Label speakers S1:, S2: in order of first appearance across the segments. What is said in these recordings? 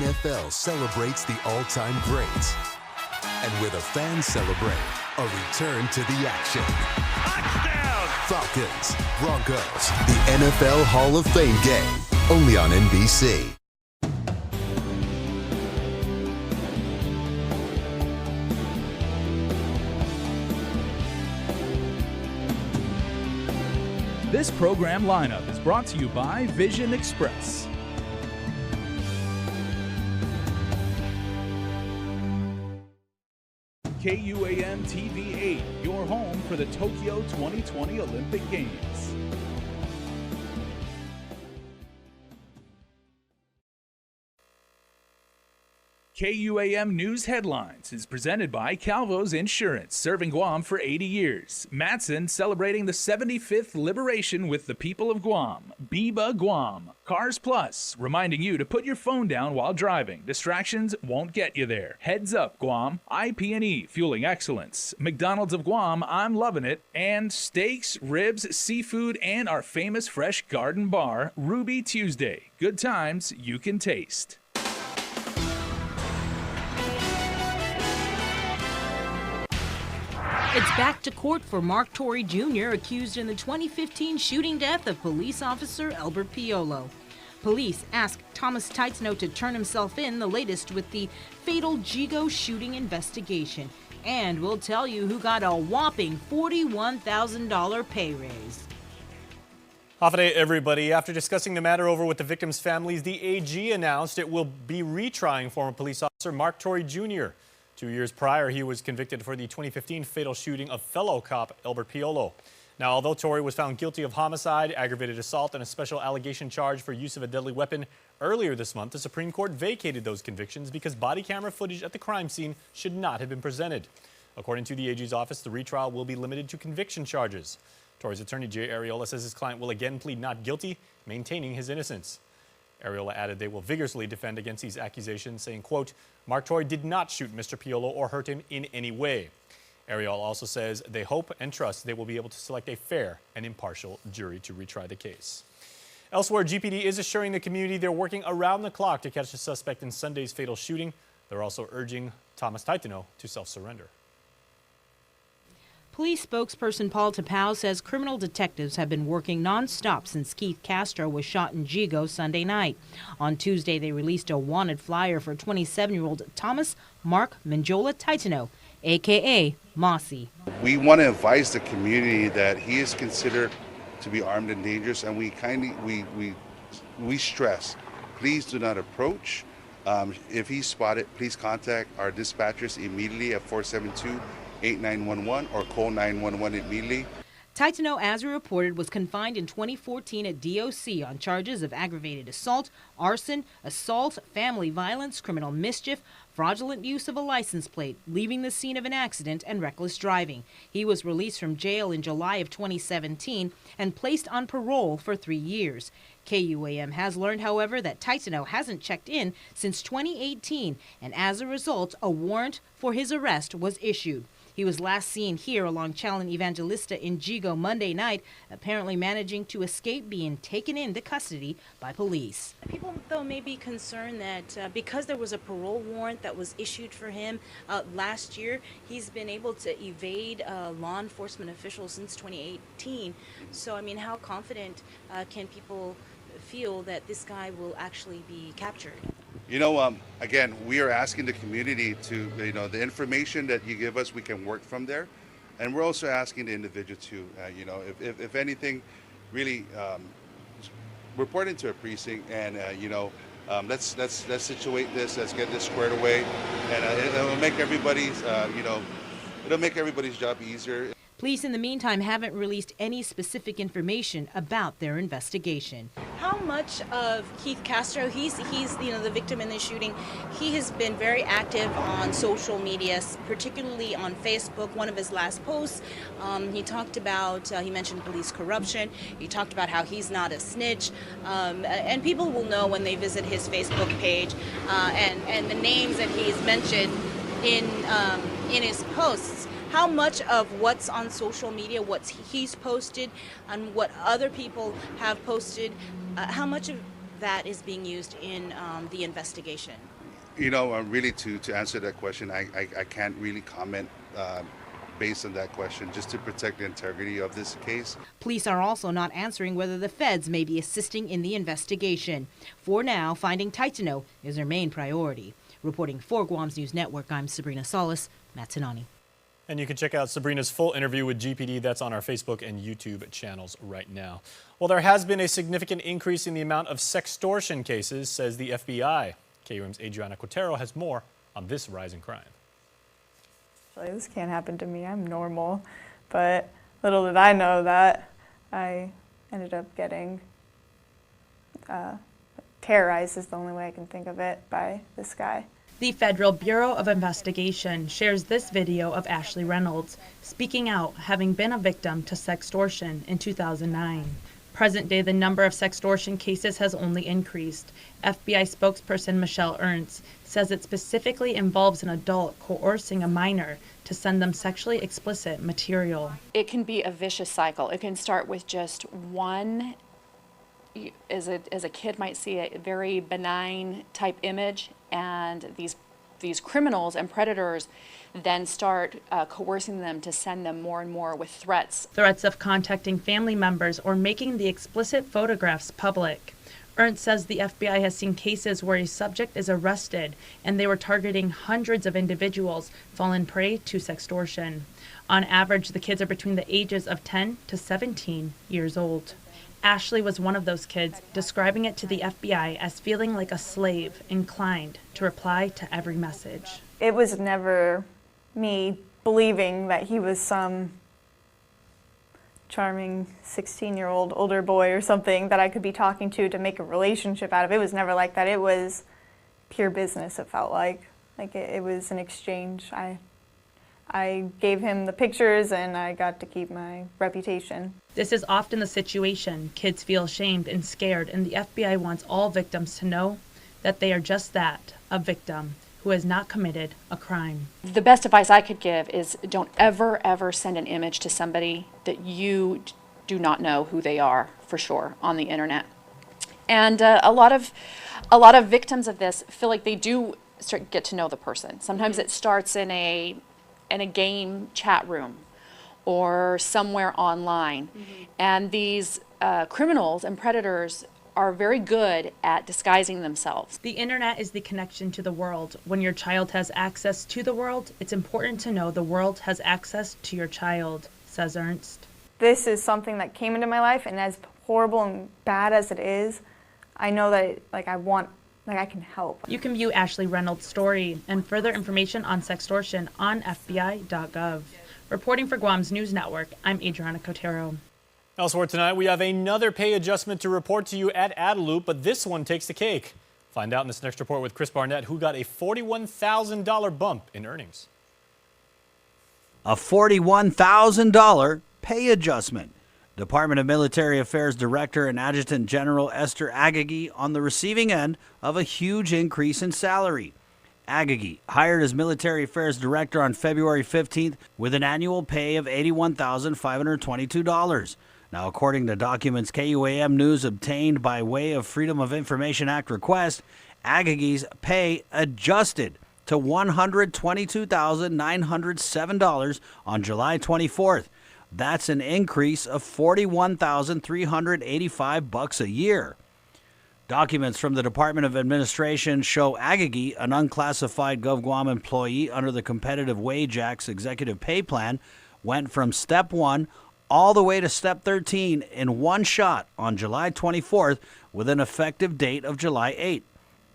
S1: NFL celebrates the all-time greats. And with a fan celebrate, a return to the action.
S2: Touchdown!
S1: Falcons, Broncos, the NFL Hall of Fame game, only on NBC.
S3: This program lineup is brought to you by Vision Express. KUAM TV 8, your home for the Tokyo 2020 Olympic Games. KUAM News Headlines is presented by Calvo's Insurance, serving Guam for 80 years. Matson celebrating the 75th liberation with the people of Guam. Biba Guam. Cars Plus, reminding you to put your phone down while driving. Distractions won't get you there. Heads Up Guam. IP&E, fueling excellence. McDonald's of Guam, I'm loving it. And steaks, ribs, seafood, and our famous fresh garden bar, Ruby Tuesday. Good times you can taste.
S4: It's back to court for Mark Torrey Jr., accused in the 2015 shooting death of police officer Albert Piolo. Police ask Thomas Teitzno to turn himself in, the latest with the fatal Jigo shooting investigation. And we'll tell you who got a whopping $41,000 pay raise.
S5: Half a day, everybody. After discussing the matter over with the victims' families, the AG announced it will be retrying former police officer Mark Torrey Jr. 2 years prior, he was convicted for the 2015 fatal shooting of fellow cop Albert Piolo. Now, although Torrey was found guilty of homicide, aggravated assault, and a special allegation charge for use of a deadly weapon earlier this month, the Supreme Court vacated those convictions because body camera footage at the crime scene should not have been presented. According to the AG's office, the retrial will be limited to conviction charges. Torrey's attorney, Jay Ariola, says his client will again plead not guilty, maintaining his innocence. Ariola added they will vigorously defend against these accusations, saying, quote, Mark Torrey did not shoot Mr. Piolo or hurt him in any way. Ariola also says they hope and trust they will be able to select a fair and impartial jury to retry the case. Elsewhere, GPD is assuring the community they're working around the clock to catch the suspect in Sunday's fatal shooting. They're also urging Thomas Teitzno to self-surrender.
S4: Police spokesperson Paul Tapau says criminal detectives have been working nonstop since Keith Castro was shot in Jigo Sunday night. On Tuesday, they released a wanted flyer for 27-year-old Thomas Mark Menjola Teitzno, a.k.a. Mossy.
S6: We want to advise the community that he is considered to be armed and dangerous, and we stress, please do not approach. If he's spotted, please contact our dispatchers immediately at 472-8911 or call 911 immediately.
S4: Teitzno, as reported, was confined in 2014 at DOC on charges of aggravated assault, arson, assault, family violence, criminal mischief, fraudulent use of a license plate, leaving the scene of an accident, and reckless driving. He was released from jail in July of 2017 and placed on parole for 3 years. KUAM has learned, however, that Teitzno hasn't checked in since 2018, and as a result, a warrant for his arrest was issued. He was last seen here along Chalon Evangelista in Jigo Monday night, apparently managing to escape being taken into custody by police.
S7: People, though, may be concerned that because there was a parole warrant that was issued for him last year, he's been able to evade law enforcement officials since 2018. So, I mean, how confident can people feel that this guy will actually be captured?
S6: You know, again, we are asking the community to, the information that you give us, we can work from there. And we're also asking the individual to, if anything, really report into a precinct and, let's situate this, let's get this squared away. And it'll make everybody's, it'll make everybody's job easier.
S4: Police in the meantime haven't released any specific information about their investigation.
S7: How much of Keith Castro, he's the victim in this shooting, he has been very active on social media, particularly on Facebook. One of his last posts, he talked about, he mentioned police corruption, he talked about how he's not a snitch, and people will know when they visit his Facebook page, and the names that he's mentioned in his posts. How much of what's on social media, what he's posted, and what other people have posted, how much of that is being used in the investigation?
S6: You know, really to answer that question, I can't really comment based on that question, just to protect the integrity of this case.
S4: Police are also not answering whether the feds may be assisting in the investigation. For now, finding Taitano is their main priority. Reporting for Guam's News Network, I'm Sabrina Salas, Matsunani.
S5: And you can check out Sabrina's full interview with GPD. That's on our Facebook and YouTube channels right now. Well, there has been a significant increase in the amount of sextortion cases, says the FBI. KUAM's Adriana Cotero has more on this rise in crime.
S8: This can't happen to me, I'm normal. But little did I know that I ended up getting terrorized, is the only way I can think of it, by this guy.
S9: The Federal Bureau of Investigation shares this video of Ashley Reynolds speaking out, having been a victim to sextortion in 2009. Present day, the number of sextortion cases has only increased. FBI spokesperson Michelle Ernst says it specifically involves an adult coercing a minor to send them sexually explicit material.
S10: It can be a vicious cycle. It can start with just one, as a kid might see a very benign type image, and these criminals and predators then start coercing them to send them more and more with threats.
S9: Threats of contacting family members or making the explicit photographs public. Ernst says the FBI has seen cases where a subject is arrested and they were targeting hundreds of individuals fallen prey to sextortion. On average, the kids are between the ages of 10 to 17 years old. Ashley was one of those kids, describing it to the FBI as feeling like a slave, inclined to reply to every message.
S8: It was never me believing that he was some charming 16-year-old older boy or something that I could be talking to make a relationship out of. It was never like that. It was pure business, it felt like. It was an exchange. I gave him the pictures and I got to keep my reputation.
S9: This is often the situation. Kids feel shamed and scared, and the FBI wants all victims to know that they are just that, a victim who has not committed a crime.
S10: The best advice I could give is don't ever send an image to somebody that you do not know who they are for sure on the internet. And a lot of victims of this feel like they do get to know the person. Sometimes it starts in a game chat room or somewhere online. And these criminals and predators are very good at disguising themselves.
S9: The internet is the connection to the world. When your child has access to the world, it's important to know the world has access to your child, says Ernst.
S8: This is something that came into my life, and as horrible and bad as it is, I know that I can help.
S9: You can view Ashley Reynolds' story and further information on sextortion on FBI.gov. Reporting for Guam's News Network, I'm Adriana Cotero.
S5: Elsewhere tonight, we have another pay adjustment to report to you at Adeloop, but this one takes the cake. Find out in this next report with Chris Barnett, who got a $41,000 bump in earnings.
S11: A $41,000 pay adjustment. Department of Military Affairs Director and Adjutant General Esther Agagi on the receiving end of a huge increase in salary. Agagi, hired as Military Affairs Director on February 15th with an annual pay of $81,522. Now, according to documents KUAM News obtained by way of Freedom of Information Act request, Agagi's pay adjusted to $122,907 on July 24th. That's an increase of $41,385 a year. Documents from the Department of Administration show Agagi, an unclassified GovGuam employee under the Competitive Wage Act's executive pay plan, went from Step 1 all the way to Step 13 in one shot on July 24th with an effective date of July 8th.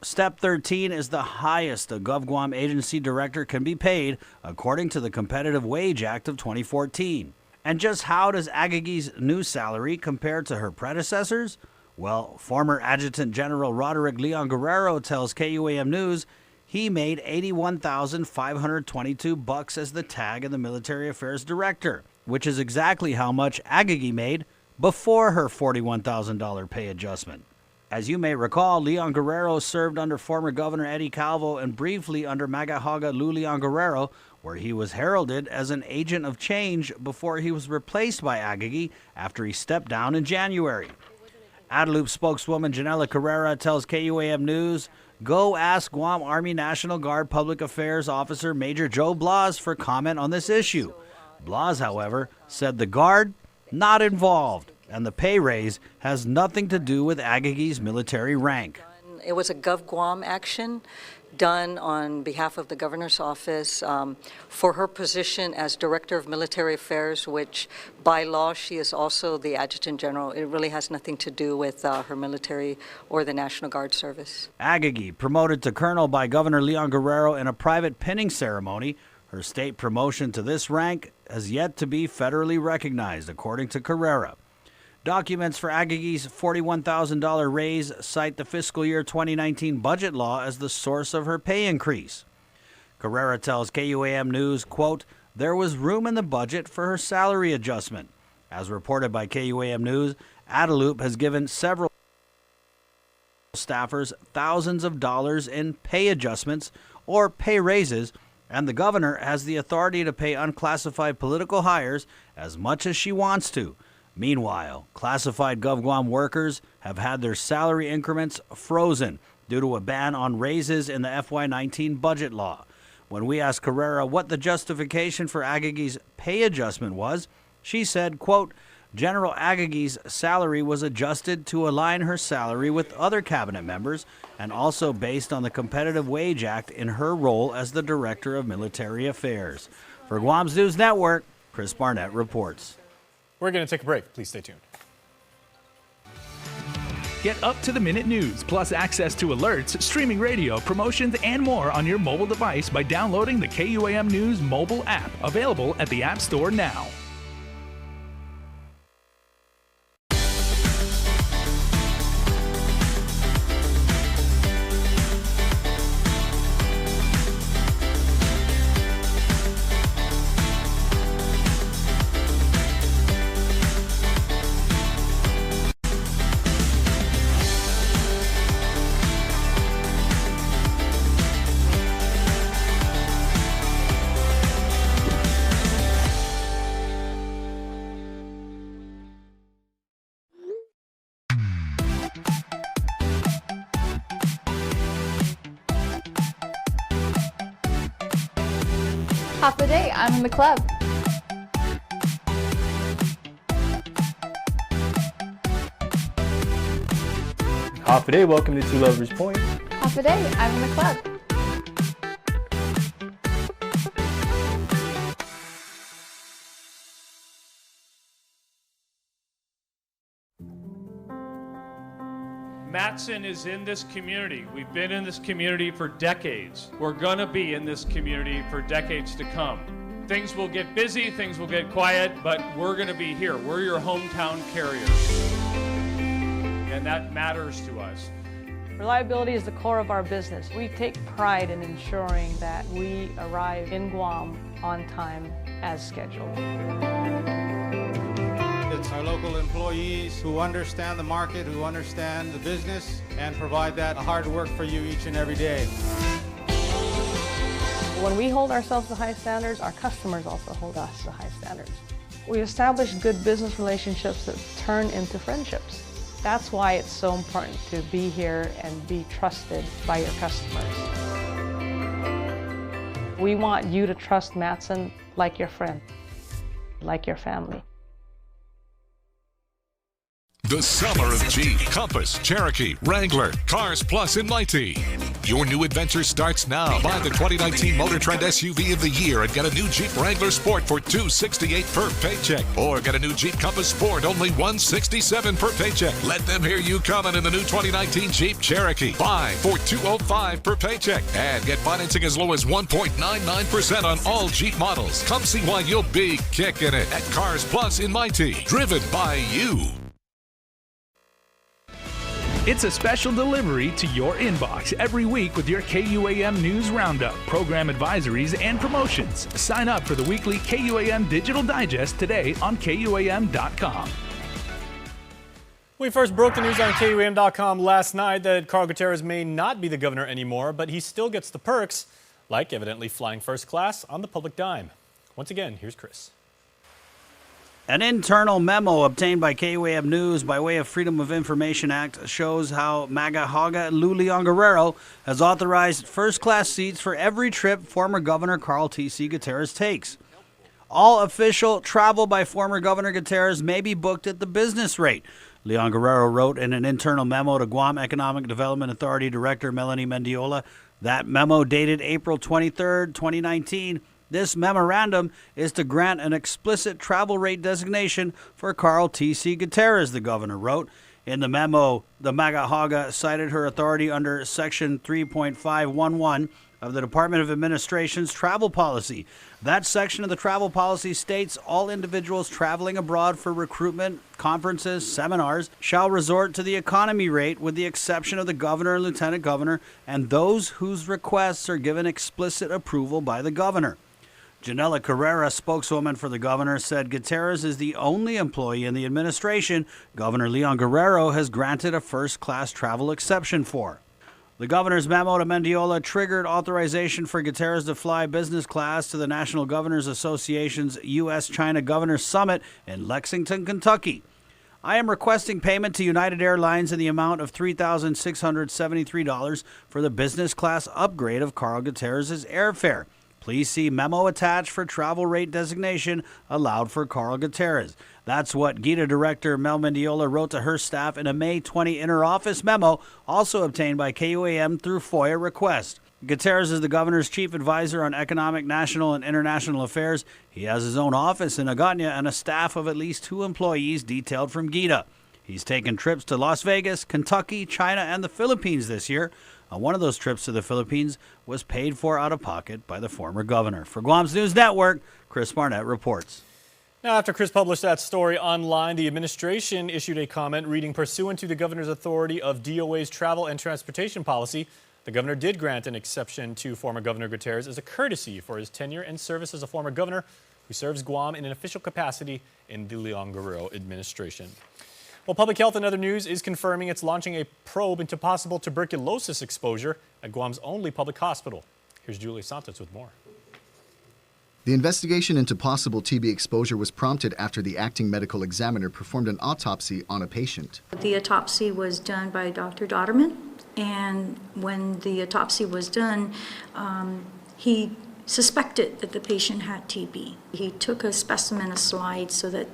S11: Step 13 is the highest a GovGuam agency director can be paid according to the Competitive Wage Act of 2014. And just how does Agagi's new salary compare to her predecessors? Well, former Adjutant General Roderick Leon Guerrero tells KUAM News he made $81,522 as the tag in the Military Affairs Director, which is exactly how much Agagi made before her $41,000 pay adjustment. As you may recall, Leon Guerrero served under former Governor Eddie Calvo and briefly under Magahaga Lou Leon Guerrero, where he was heralded as an agent of change before he was replaced by Agagi after he stepped down in January. Adelup spokeswoman Janela Carrera tells KUAM News, go ask Guam Army National Guard Public Affairs Officer Major Joe Blas for comment on this issue. Blas, however, said the Guard not involved, and the pay raise has nothing to do with Agagi's military rank.
S12: It was a GovGuam action done on behalf of the governor's office for her position as Director of Military Affairs, which by law she is also the Adjutant General. It really has nothing to do with her military or the National Guard service.
S11: Agagi, promoted to colonel by Governor Leon Guerrero in a private pinning ceremony. Her state promotion to this rank has yet to be federally recognized, according to Carrera. Documents for Agagi's $41,000 raise cite the fiscal year 2019 budget law as the source of her pay increase. Carrera tells KUAM News, quote, there was room in the budget for her salary adjustment. As reported by KUAM News, Adelup has given several staffers thousands of dollars in pay adjustments or pay raises, and the governor has the authority to pay unclassified political hires as much as she wants to. Meanwhile, classified GovGuam workers have had their salary increments frozen due to a ban on raises in the FY19 budget law. When we asked Carrera what the justification for Agagi's pay adjustment was, she said, quote, General Agagi's salary was adjusted to align her salary with other cabinet members and also based on the Competitive Wage Act in her role as the Director of Military Affairs. For Guam's News Network, Chris Barnett reports.
S5: We're going to take a break. Please stay tuned.
S3: Get up-to-the-minute news, plus access to alerts, streaming radio, promotions, and more on your mobile device by downloading the KUAM News mobile app, available at the App Store now.
S13: Half the day, I'm in the club.
S14: Half a day, welcome to Two Lovers Point.
S13: Half a day, I'm in the club.
S15: Matson is in this community. We've been in this community for decades. We're gonna be in this community for decades to come. Things will get busy, things will get quiet, but we're gonna be here. We're your hometown carrier. And that matters to us.
S16: Reliability is the core of our business. We take pride in ensuring that we arrive in Guam on time as scheduled.
S17: It's our local employees who understand the market, who understand the business, and provide that hard work for you each and every day.
S16: When we hold ourselves to high standards, our customers also hold us to high standards. We establish good business relationships that turn into friendships. That's why it's so important to be here and be trusted by your customers. We want you to trust Matson like your friend, like your family.
S18: The summer of Jeep, Compass, Cherokee, Wrangler, Cars Plus in Mighty. Your new adventure starts now. Buy the 2019 Motor Trend SUV of the year and get a new Jeep Wrangler Sport for $268 per paycheck. Or get a new Jeep Compass Sport, only $167 per paycheck. Let them hear you coming in the new 2019 Jeep Cherokee. Buy for $205 per paycheck. And get financing as low as 1.99% on all Jeep models. Come see why you'll be kicking it at Cars Plus in Mighty. Driven by you.
S3: It's a special delivery to your inbox every week with your KUAM News Roundup, program advisories, and promotions. Sign up for the weekly KUAM Digital Digest today on KUAM.com.
S5: We first broke the news on KUAM.com last night that Carl Gutierrez may not be the governor anymore, but he still gets the perks, like evidently flying first class on the public dime. Once again, here's Chris.
S11: An internal memo obtained by KUAM News by way of Freedom of Information Act shows how Magahaga Leon Guerrero has authorized first-class seats for every trip former Governor Carl T.C. Gutierrez takes. All official travel by former Governor Gutierrez may be booked at the business rate. Leon Guerrero wrote in an internal memo to Guam Economic Development Authority Director Melanie Mendiola. That memo dated April 23, 2019. This memorandum is to grant an explicit travel rate designation for Carl T.C. Gutierrez, the governor wrote. In the memo, the Magahaga cited her authority under Section 3.511 of the Department of Administration's travel policy. That section of the travel policy states all individuals traveling abroad for recruitment, conferences, seminars shall resort to the economy rate with the exception of the governor and lieutenant governor and those whose requests are given explicit approval by the governor. Janela Carrera, spokeswoman for the governor, said Gutierrez is the only employee in the administration Governor Leon Guerrero has granted a first-class travel exception for. The governor's memo to Mendiola triggered authorization for Gutierrez to fly business class to the National Governors Association's U.S.-China Governors Summit in Lexington, Kentucky. I am requesting payment to United Airlines in the amount of $3,673 for the business class upgrade of Carl Gutierrez's airfare. Please see memo attached for travel rate designation allowed for Carl Gutierrez. That's what GITA Director Mel Mendiola wrote to her staff in a May 20 interoffice memo, also obtained by KUAM through FOIA request. Gutierrez is the governor's chief advisor on economic, national, and international affairs. He has his own office in Agana and a staff of at least 2 employees detailed from GITA. He's taken trips to Las Vegas, Kentucky, China, and the Philippines this year. One of those trips to the Philippines was paid for out of pocket by the former governor. For Guam's News Network, Chris Barnett reports.
S5: Now, after Chris published that story online, the administration issued a comment reading, pursuant to the governor's authority of DOA's travel and transportation policy, the governor did grant an exception to former Governor Gutierrez as a courtesy for his tenure and service as a former governor who serves Guam in an official capacity in the Leon Guerrero administration. Well, Public Health and Other News is confirming it's launching a probe into possible tuberculosis exposure at Guam's only public hospital. Here's Julia Santos with more.
S19: The investigation into possible TB exposure was prompted after the acting medical examiner performed an autopsy on a patient.
S20: The autopsy was done by Dr. Dotterman, and when the autopsy was done, he suspected that the patient had TB. He took a specimen, a slide, so that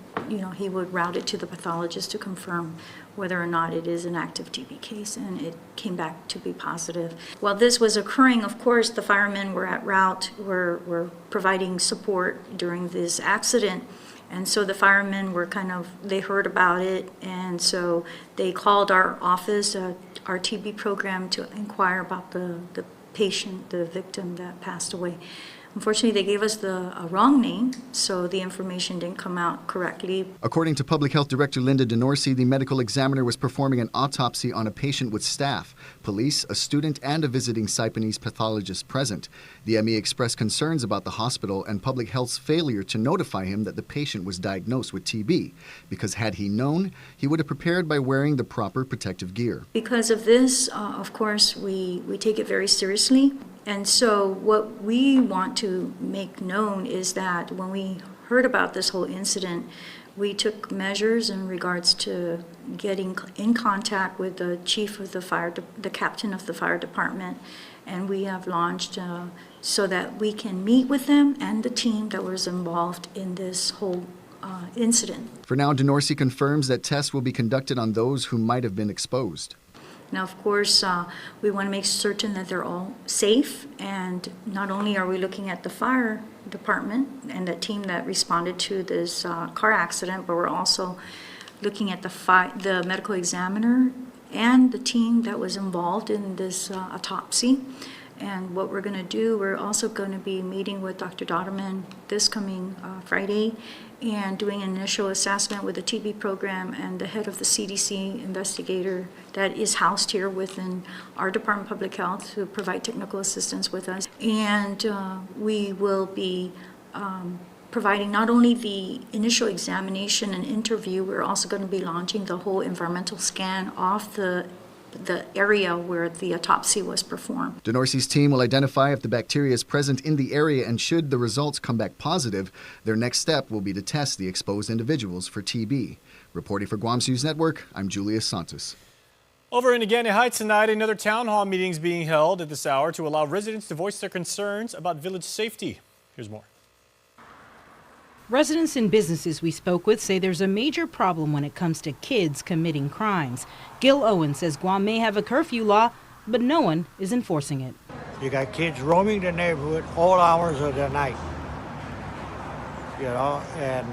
S20: he would route it to the pathologist to confirm whether or not it is an active TB case, and it came back to be positive. While this was occurring, of course, the firemen were at route, were providing support during this accident, and so the firemen were they heard about it, and so they called our office, our TB program, to inquire about the patient, the victim that passed away. Unfortunately, they gave us a wrong name, so the information didn't come out correctly.
S19: According to Public Health Director Linda DeNorsi, the medical examiner was performing an autopsy on a patient with staff, police, a student, and a visiting Saipanese pathologist present. The ME expressed concerns about the hospital and Public Health's failure to notify him that the patient was diagnosed with TB, because had he known, he would have prepared by wearing the proper protective gear.
S20: Because of this, of course, we take it very seriously. And so what we want to make known is that when we heard about this whole incident, we took measures in regards to getting in contact with the chief of the captain of the fire department, and we have launched so that we can meet with them and the team that was involved in this whole incident.
S19: For now, DeNorsi confirms that tests will be conducted on those who might have been exposed.
S20: Now, of course, we want to make certain that they're all safe, and not only are we looking at the fire department and the team that responded to this car accident, but we're also looking at the medical examiner and the team that was involved in this autopsy. And what we're going to do, we're also going to be meeting with Dr. Dotterman this coming Friday and doing an initial assessment with the TB program and the head of the CDC investigator that is housed here within our Department of Public Health to provide technical assistance with us. And we will be providing not only the initial examination and interview, we're also going to be launching the whole environmental scan of the the area where the autopsy was performed.
S19: DeNorcy's team will identify if the bacteria is present in the area, and should the results come back positive, their next step will be to test the exposed individuals for TB. Reporting for Guam's News Network, I'm Julius Santos.
S5: Over in Agani Heights tonight, another town hall meeting is being held at this hour to allow residents to voice their concerns about village safety. Here's more.
S4: Residents and businesses we spoke with say there's a major problem when it comes to kids committing crimes. Gil Owen says Guam may have a curfew law, but no one is enforcing it.
S21: You got kids roaming the neighborhood all hours of the night, you know, and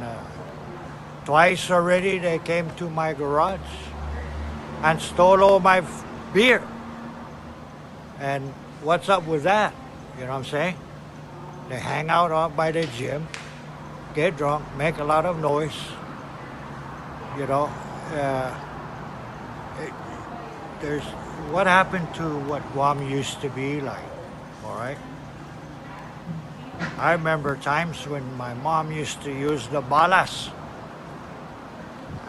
S21: twice already they came to my garage and stole all my beer. And what's up with that? You know what I'm saying? They hang out by the gym, get drunk, make a lot of noise, you know. There's what happened to what Guam used to be like, all right? I remember times when my mom used to use the balas,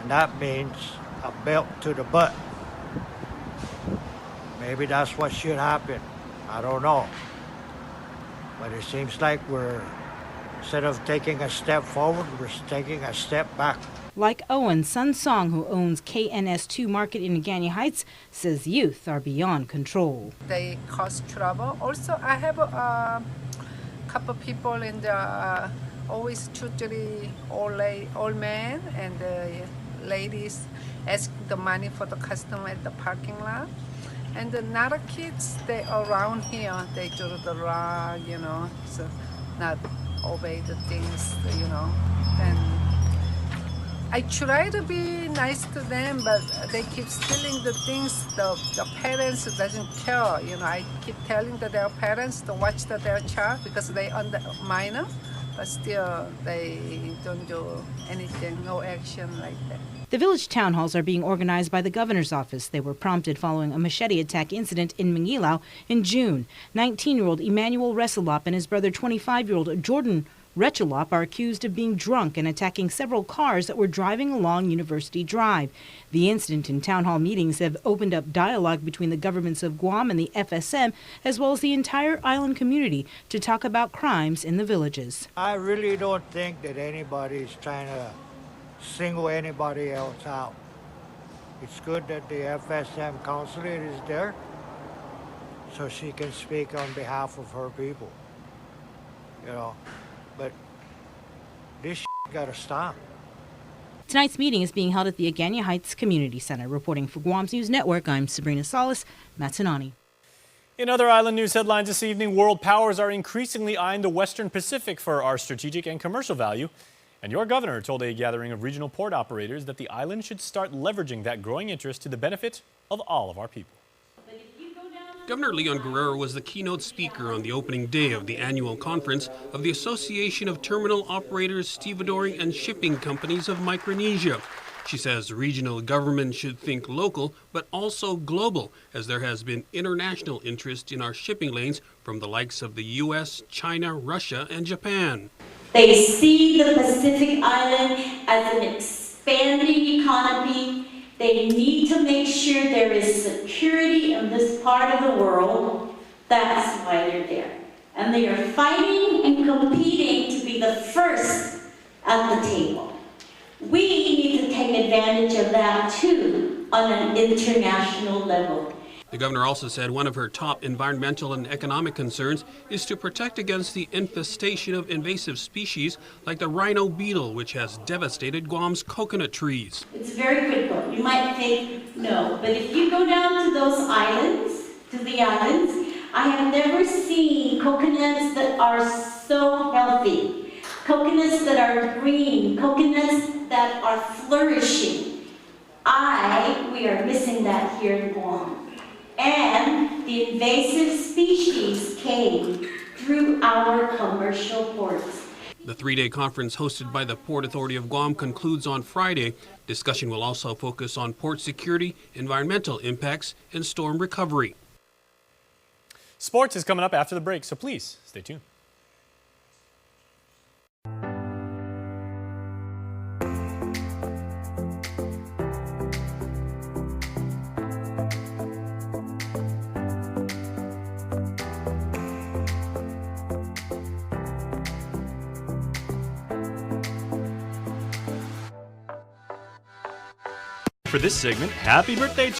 S21: and that means a belt to the butt. Maybe that's what should happen. I don't know. But it seems like instead of taking a step forward, we're taking a step back.
S4: Like Owen, Sun Song, who owns KNS2 Market in Agani Heights, says youth are beyond control.
S22: They cause trouble. Also, I have a couple people in the always usually old men and ladies ask the money for the customer at the parking lot. And another kids, they around here, they do the wrong, you know, so not obey the things, you know. And I try to be nice to them, but they keep stealing the things. The parents doesn't care, you know. I keep telling their parents to watch their child because they under minor, but still they don't do anything, no action like that.
S4: The village town halls are being organized by the governor's office. They were prompted following a machete attack incident in Mangilaw in June. 19-year-old Emmanuel Resalop and his brother 25-year-old Jordan Rechalop are accused of being drunk and attacking several cars that were driving along University Drive. The incident and town hall meetings have opened up dialogue between the governments of Guam and the FSM, as well as the entire island community, to talk about crimes in the villages.
S21: I really don't think that anybody's trying to single anybody else out. It's good that the FSM counselor is there so she can speak on behalf of her people, you know. But this gotta stop.
S4: Tonight's meeting is being held at the Agani Heights Community Center. Reporting for Guam's News Network, I'm Sabrina Salas, Matsunani.
S5: In other island news headlines this evening, world powers are increasingly eyeing the Western Pacific for our strategic and commercial value. And your governor told a gathering of regional port operators that the island should start leveraging that growing interest to the benefit of all of our people.
S23: Governor Leon Guerrero was the keynote speaker on the opening day of the annual conference of the Association of Terminal Operators, Stevedoring and Shipping Companies of Micronesia. She says regional government should think local but also global, as there has been international interest in our shipping lanes from the likes of the U.S., China, Russia, and Japan.
S24: They see the Pacific Island as an expanding economy. They need to make sure there is security in this part of the world. That's why they're there. And they are fighting and competing to be the first at the table. We need to take advantage of that too on an international level.
S23: The governor also said one of her top environmental and economic concerns is to protect against the infestation of invasive species like the rhino beetle, which has devastated Guam's coconut trees.
S24: It's very critical. You might think no, but if you go down to those islands, I have never seen coconuts that are so healthy, coconuts that are green, coconuts that are flourishing. We are missing that here in Guam. And the invasive species came through our commercial ports.
S23: The three-day conference hosted by the Port Authority of Guam concludes on Friday. Discussion will also focus on port security, environmental impacts, and storm recovery.
S5: Sports is coming up after the break, so please stay tuned.
S14: for this segment. Happy birthday